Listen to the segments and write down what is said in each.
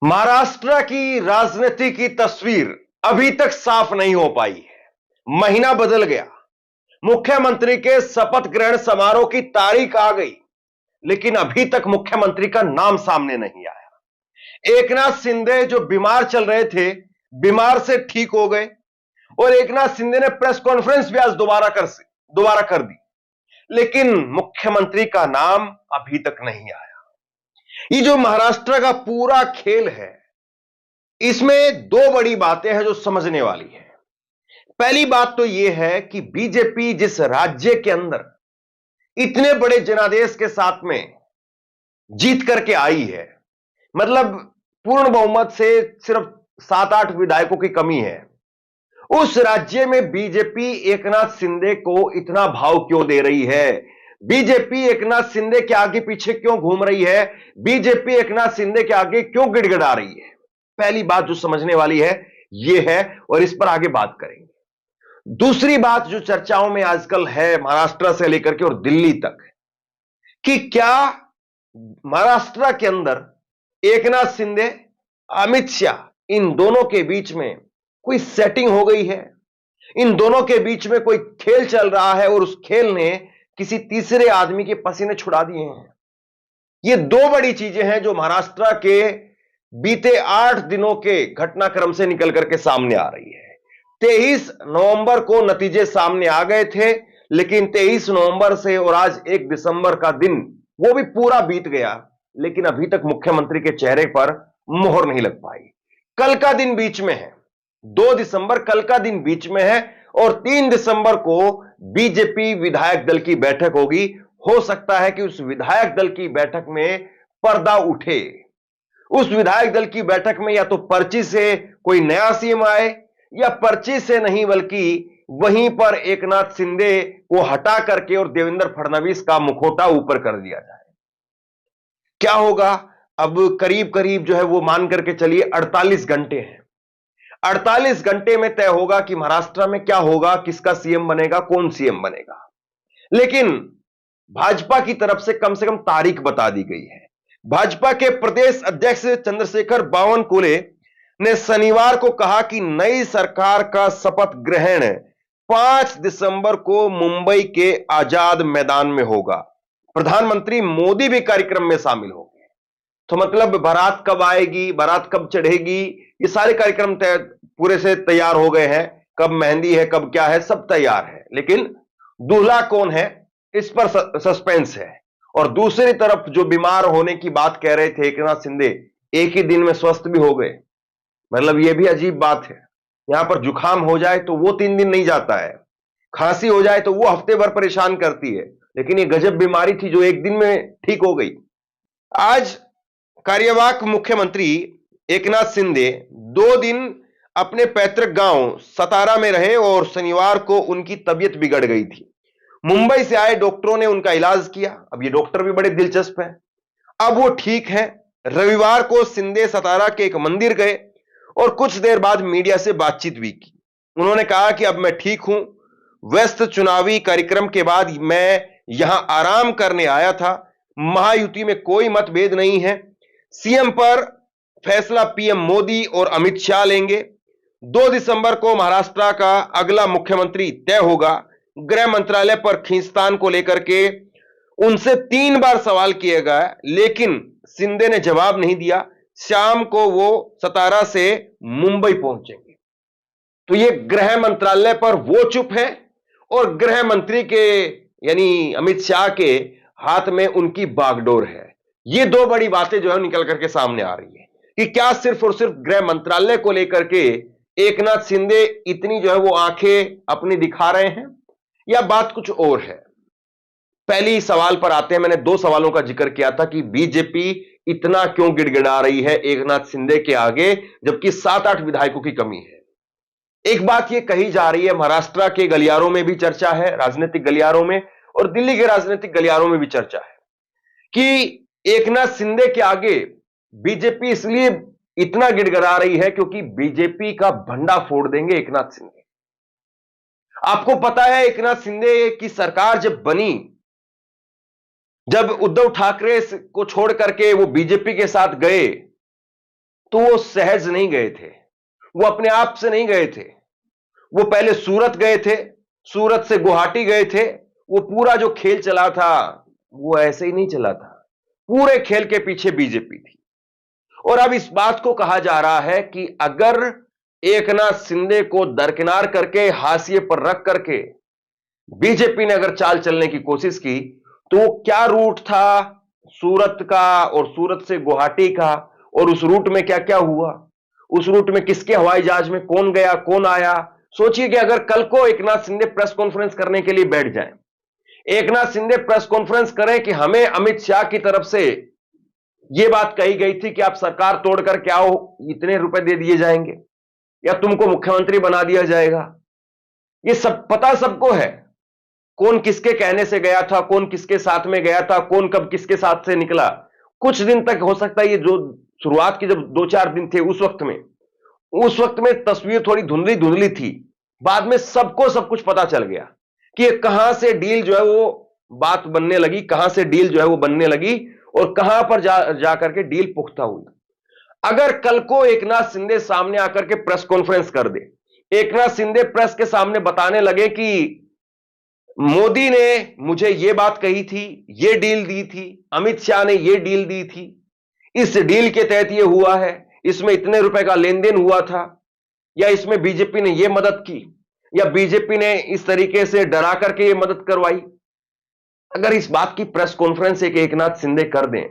महाराष्ट्र की राजनीति की तस्वीर अभी तक साफ नहीं हो पाई है। महीना बदल गया, मुख्यमंत्री के शपथ ग्रहण समारोह की तारीख आ गई, लेकिन अभी तक मुख्यमंत्री का नाम सामने नहीं आया। एकनाथ शिंदे जो बीमार चल रहे थे, बीमार से ठीक हो गए और एकनाथ शिंदे ने प्रेस कॉन्फ्रेंस भी आज दोबारा कर दी, लेकिन मुख्यमंत्री का नाम अभी तक नहीं आया। ये जो महाराष्ट्र का पूरा खेल है, इसमें दो बड़ी बातें हैं जो समझने वाली है। पहली बात तो यह है कि बीजेपी जिस राज्य के अंदर इतने बड़े जनादेश के साथ में जीत करके आई है, मतलब पूर्ण बहुमत से सिर्फ 7-8 विधायकों की कमी है, उस राज्य में बीजेपी एकनाथ शिंदे को इतना भाव क्यों दे रही है? बीजेपी एकनाथ शिंदे के आगे पीछे क्यों घूम रही है? बीजेपी एकनाथ शिंदे के आगे क्यों गिड़गिड़ा रही है? पहली बात जो समझने वाली है यह है, और इस पर आगे बात करेंगे। दूसरी बात जो चर्चाओं में आजकल है, महाराष्ट्र से लेकर के और दिल्ली तक, कि क्या महाराष्ट्र के अंदर एकनाथ शिंदे, अमित शाह, इन दोनों के बीच में कोई सेटिंग हो गई है? इन दोनों के बीच में कोई खेल चल रहा है और उस खेल ने किसी तीसरे आदमी के पसीने छुड़ा दिए हैं? ये दो बड़ी चीजें हैं जो महाराष्ट्र के बीते 8 दिनों के घटनाक्रम से निकल करके सामने आ रही है। 23 नवंबर को नतीजे सामने आ गए थे, लेकिन 23 नवंबर से और आज 1 दिसंबर का दिन, वो भी पूरा बीत गया, लेकिन अभी तक मुख्यमंत्री के चेहरे पर मोहर नहीं लग पाई। कल का दिन बीच में है, 2 दिसंबर कल का दिन बीच में है, और 3 दिसंबर को बीजेपी विधायक दल की बैठक होगी। हो सकता है कि उस विधायक दल की बैठक में पर्दा उठे। उस विधायक दल की बैठक में या तो पर्ची से कोई नया सीएम आए, या पर्ची से नहीं बल्कि वहीं पर एकनाथ शिंदे को हटा करके और देवेंद्र फडणवीस का मुखौटा ऊपर कर दिया जाए। क्या होगा? अब करीब करीब जो है वो मान करके चलिए 48 घंटे हैं। 48 घंटे में तय होगा कि महाराष्ट्र में क्या होगा, किसका सीएम बनेगा, कौन सीएम बनेगा। लेकिन भाजपा की तरफ से कम तारीख बता दी गई है। भाजपा के प्रदेश अध्यक्ष चंद्रशेखर बावनकुले ने शनिवार को कहा कि नई सरकार का शपथ ग्रहण 5 दिसंबर को मुंबई के आजाद मैदान में होगा। प्रधानमंत्री मोदी भी कार्यक्रम में शामिल होंगे। तो मतलब बारात कब आएगी, बारात कब चढ़ेगी, ये सारे कार्यक्रम पूरे से तैयार हो गए हैं। कब मेहंदी है, कब क्या है, सब तैयार है, लेकिन दूल्हा कौन है इस पर सस्पेंस है। और दूसरी तरफ जो बीमार होने की बात कह रहे थे एकनाथ शिंदे, एक ही दिन में स्वस्थ भी हो गए। मतलब यह भी अजीब बात है। यहां पर जुकाम हो जाए तो वो 3 दिन नहीं जाता है, खांसी हो जाए तो वो हफ्ते भर परेशान करती है, लेकिन ये गजब बीमारी थी जो एक दिन में ठीक हो गई। आज कार्यवाहक मुख्यमंत्री एकनाथ शिंदे 2 दिन अपने पैतृक गांव सतारा में रहे और शनिवार को उनकी तबीयत बिगड़ गई थी। मुंबई से आए डॉक्टरों ने उनका इलाज किया। अब ये डॉक्टर भी बड़े दिलचस्प हैं। अब वो ठीक हैं। रविवार को शिंदे सतारा के एक मंदिर गए और कुछ देर बाद मीडिया से बातचीत भी की। उन्होंने कहा कि अब मैं ठीक हूं। व्यस्त चुनावी कार्यक्रम के बाद मैं यहां आराम करने आया था। महायुति में कोई मतभेद नहीं है। सीएम पर फैसला पीएम मोदी और अमित शाह लेंगे। 2 दिसंबर को महाराष्ट्र का अगला मुख्यमंत्री तय होगा। गृह मंत्रालय पर खींचतान को लेकर के उनसे 3 बार सवाल किया गया, लेकिन शिंदे ने जवाब नहीं दिया। शाम को वो सतारा से मुंबई पहुंचेंगे। तो ये गृह मंत्रालय पर वो चुप है और गृह मंत्री के यानी अमित शाह के हाथ में उनकी बागडोर है। ये दो बड़ी बातें जो है निकल करके सामने आ रही है कि क्या सिर्फ और सिर्फ गृह मंत्रालय को लेकर के एकनाथ शिंदे इतनी जो है वो आंखें अपनी दिखा रहे हैं, या बात कुछ और है। पहली सवाल पर आते हैं। मैंने 2 सवालों का जिक्र किया था कि बीजेपी इतना क्यों गिड़गिड़ा रही है एकनाथ शिंदे के आगे, जबकि 7-8 विधायकों की कमी है। एक बात यह कही जा रही है, महाराष्ट्र के गलियारों में भी चर्चा है, राजनीतिक गलियारों में, और दिल्ली के राजनीतिक गलियारों में भी चर्चा है कि एकनाथ शिंदे के आगे बीजेपी इसलिए इतना गिड़गिड़ा रही है क्योंकि बीजेपी का भंडा फोड़ देंगे एकनाथ शिंदे। आपको पता है एकनाथ शिंदे की सरकार जब बनी, जब उद्धव ठाकरे को छोड़ करके वो बीजेपी के साथ गए, तो वो सहज नहीं गए थे, वो अपने आप से नहीं गए थे। वो पहले सूरत गए थे, सूरत से गुवाहाटी गए थे। वो पूरा जो खेल चला था वो ऐसे ही नहीं चला था। पूरे खेल के पीछे बीजेपी थी। और अब इस बात को कहा जा रहा है कि अगर एकनाथ शिंदे को दरकिनार करके, हाशिए पर रख करके बीजेपी ने अगर चाल चलने की कोशिश की, तो क्या रूट था सूरत का और सूरत से गुवाहाटी का, और उस रूट में क्या क्या हुआ, उस रूट में किसके हवाई जहाज में कौन गया कौन आया। सोचिए कि अगर कल को एकनाथ शिंदे प्रेस कॉन्फ्रेंस करने के लिए बैठ जाएं, एकनाथ शिंदे प्रेस कॉन्फ्रेंस करें कि हमें अमित शाह की तरफ से यह बात कही गई थी कि आप सरकार तोड़कर क्या हो, इतने रुपए दे दिए जाएंगे या तुमको मुख्यमंत्री बना दिया जाएगा। यह सब पता सबको है, कौन किसके कहने से गया था, कौन किसके साथ में गया था, कौन कब किसके साथ से निकला। कुछ दिन तक हो सकता है, ये जो शुरुआत की जब 2-4 दिन थे उस वक्त में तस्वीर थोड़ी धुंधली धुंधली थी। बाद में सबको सब कुछ पता चल गया कि कहां से डील जो है वो बात बनने लगी, कहां से डील जो है वो बनने लगी और कहां पर जाकर के डील पुख्ता हुई। अगर कल को एकनाथ शिंदे सामने आकर के प्रेस कॉन्फ्रेंस कर दे, एकनाथ शिंदे प्रेस के सामने बताने लगे कि मोदी ने मुझे यह बात कही थी, यह डील दी थी, अमित शाह ने यह डील दी थी, इस डील के तहत यह हुआ है, इसमें इतने रुपए का लेन देन हुआ था, या इसमें बीजेपी ने यह मदद की, या बीजेपी ने इस तरीके से डरा करके यह मदद करवाई। अगर इस बात की प्रेस कॉन्फ्रेंस एकनाथ शिंदे कर दें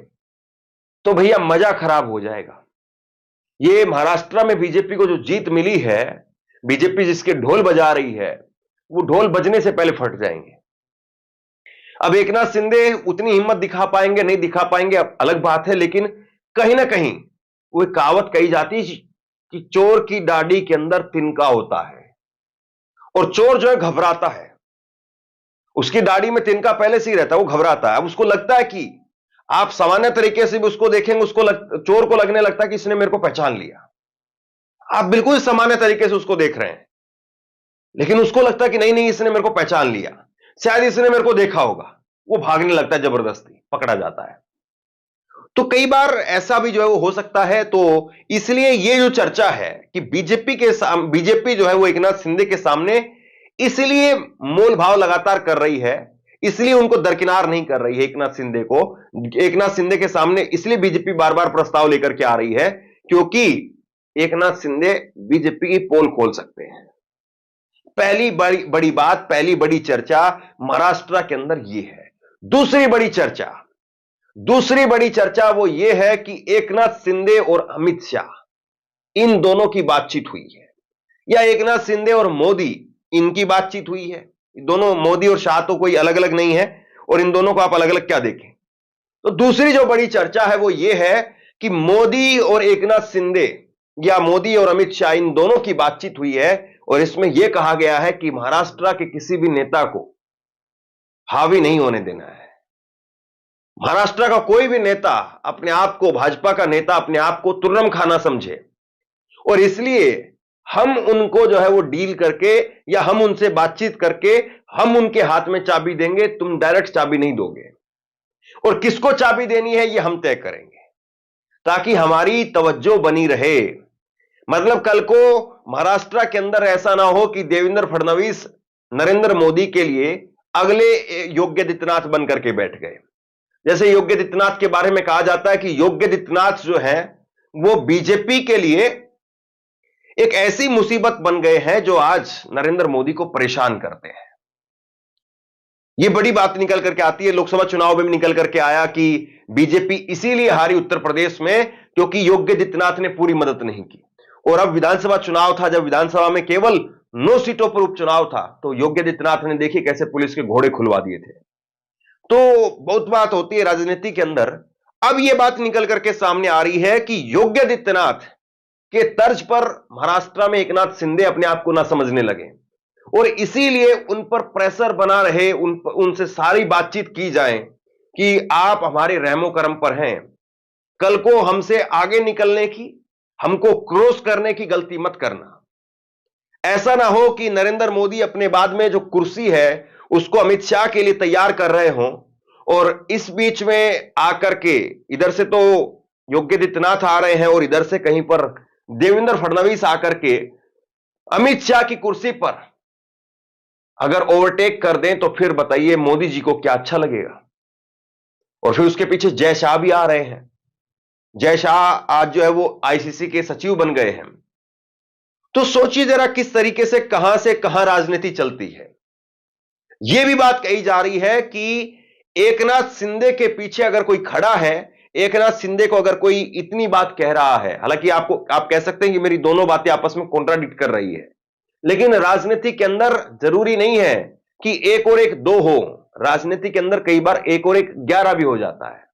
तो भैया मजा खराब हो जाएगा। यह महाराष्ट्र में बीजेपी को जो जीत मिली है, बीजेपी जिसके ढोल बजा रही है, वो ढोल बजने से पहले फट जाएंगे। अब एकनाथ शिंदे उतनी हिम्मत दिखा पाएंगे नहीं दिखा पाएंगे अब अलग बात है, लेकिन कहीं ना कहीं वो कहावत कही जाती है कि चोर की दाढ़ी के अंदर तिनका होता है, और चोर जो है घबराता है, उसकी दाढ़ी में तिनका पहले से ही रहता है, वो घबराता है। अब उसको लगता है कि आप सामान्य तरीके से भी उसको देखेंगे, चोर को लगने लगता है कि इसने मेरे को पहचान लिया। आप बिल्कुल सामान्य तरीके से उसको देख रहे हैं, लेकिन उसको लगता है कि नहीं नहीं इसने मेरे को पहचान लिया, शायद इसने मेरे को देखा होगा। वो भागने लगता है, जबरदस्ती पकड़ा जाता है। तो कई बार ऐसा भी जो है वो हो सकता है। तो इसलिए ये जो चर्चा है कि बीजेपी जो है वो एकनाथ शिंदे के सामने इसलिए मोल भाव लगातार कर रही है, इसलिए उनको दरकिनार नहीं कर रही है एकनाथ शिंदे को, एकनाथ शिंदे के सामने इसलिए बीजेपी बार बार प्रस्ताव लेकर के आ रही है क्योंकि एकनाथ शिंदे बीजेपी की पोल खोल सकते हैं। पहली बड़ी बात, पहली बड़ी चर्चा महाराष्ट्र के अंदर यह है। दूसरी बड़ी चर्चा वो ये है कि एकनाथ शिंदे और अमित शाह इन दोनों की बातचीत हुई है, या एकनाथ शिंदे और मोदी इनकी बातचीत हुई है। दोनों मोदी और शाह तो कोई अलग अलग नहीं है, और इन दोनों को आप अलग अलग क्या देखें। तो दूसरी जो बड़ी चर्चा है वो ये है कि मोदी और एकनाथ शिंदे या मोदी और अमित शाह इन दोनों की बातचीत हुई है, और इसमें यह कहा गया है कि महाराष्ट्र के किसी भी नेता को हावी नहीं होने देना है। महाराष्ट्र का कोई भी नेता अपने आप को, भाजपा का नेता अपने आप को तुर्रम खाना समझे, और इसलिए हम उनको जो है वो डील करके या हम उनसे बातचीत करके हम उनके हाथ में चाबी देंगे, तुम डायरेक्ट चाबी नहीं दोगे। और किसको चाबी देनी है ये हम तय करेंगे, ताकि हमारी तवज्जो बनी रहे। मतलब कल को महाराष्ट्र के अंदर ऐसा ना हो कि देवेंद्र फडणवीस नरेंद्र मोदी के लिए अगले योगी आदित्यनाथ बन करके बैठ गए। जैसे योगी आदित्यनाथ के बारे में कहा जाता है कि योगी आदित्यनाथ जो है वो बीजेपी के लिए एक ऐसी मुसीबत बन गए हैं जो आज नरेंद्र मोदी को परेशान करते हैं। यह बड़ी बात निकल करके आती है, लोकसभा चुनाव में भी निकल करके आया कि बीजेपी इसीलिए हारी उत्तर प्रदेश में क्योंकि योगी आदित्यनाथ ने पूरी मदद नहीं की। और अब विधानसभा चुनाव था, जब विधानसभा में केवल 9 सीटों पर उपचुनाव था, तो योगी आदित्यनाथ ने देखी कैसे पुलिस के घोड़े खुलवा दिए थे। तो बहुत बात होती है राजनीति के अंदर। अब यह बात निकल करके सामने आ रही है कि योगी आदित्यनाथ के तर्ज पर महाराष्ट्र में एकनाथ शिंदे अपने आप को ना समझने लगे, और इसीलिए उन पर प्रेशर बना रहे, उनसे सारी बातचीत की जाए कि आप हमारे रहमो करम पर हैं, कल को हमसे आगे निकलने की, हमको क्रॉस करने की गलती मत करना। ऐसा ना हो कि नरेंद्र मोदी अपने बाद में जो कुर्सी है उसको अमित शाह के लिए तैयार कर रहे हों, और इस बीच में आकर के इधर से तो योगी आदित्यनाथ आ रहे हैं और इधर से कहीं पर देवेंद्र फडणवीस आकर के अमित शाह की कुर्सी पर अगर ओवरटेक कर दें तो फिर बताइए मोदी जी को क्या अच्छा लगेगा। और फिर उसके पीछे जय शाह भी आ रहे हैं। जय शाह आज जो है वो आईसीसी के सचिव बन गए हैं। तो सोचिए जरा किस तरीके से कहां राजनीति चलती है। यह भी बात कही जा रही है कि एकनाथ शिंदे के पीछे अगर कोई खड़ा है, एकनाथ शिंदे को अगर कोई इतनी बात कह रहा है, हालांकि आप कह सकते हैं कि मेरी दोनों बातें आपस में कॉन्ट्राडिक्ट कर रही है, लेकिन राजनीति के अंदर जरूरी नहीं है कि एक और एक दो हो। राजनीति के अंदर कई बार एक और एक 11 भी हो जाता है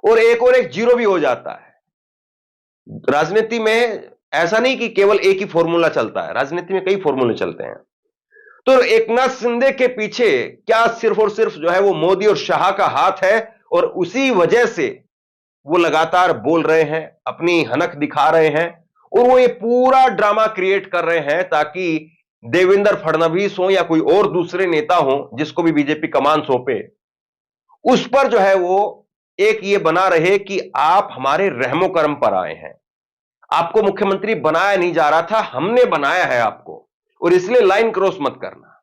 और एक 0 भी हो जाता है। राजनीति में ऐसा नहीं कि केवल एक ही फॉर्मूला चलता है, राजनीति में कई फॉर्मूले चलते हैं। तो एकनाथ शिंदे के पीछे क्या सिर्फ और सिर्फ जो है वो मोदी और शाह का हाथ है और उसी वजह से वो लगातार बोल रहे हैं, अपनी हनक दिखा रहे हैं और वो ये पूरा ड्रामा क्रिएट कर रहे हैं ताकि देवेंद्र फडणवीस हो या कोई और दूसरे नेता हो जिसको भी बीजेपी कमान सौंपे, उस पर जो है वो एक ये बना रहे कि आप हमारे रहमो करम पर आए हैं, आपको मुख्यमंत्री बनाया नहीं जा रहा था, हमने बनाया है आपको, और इसलिए लाइन क्रॉस मत करना।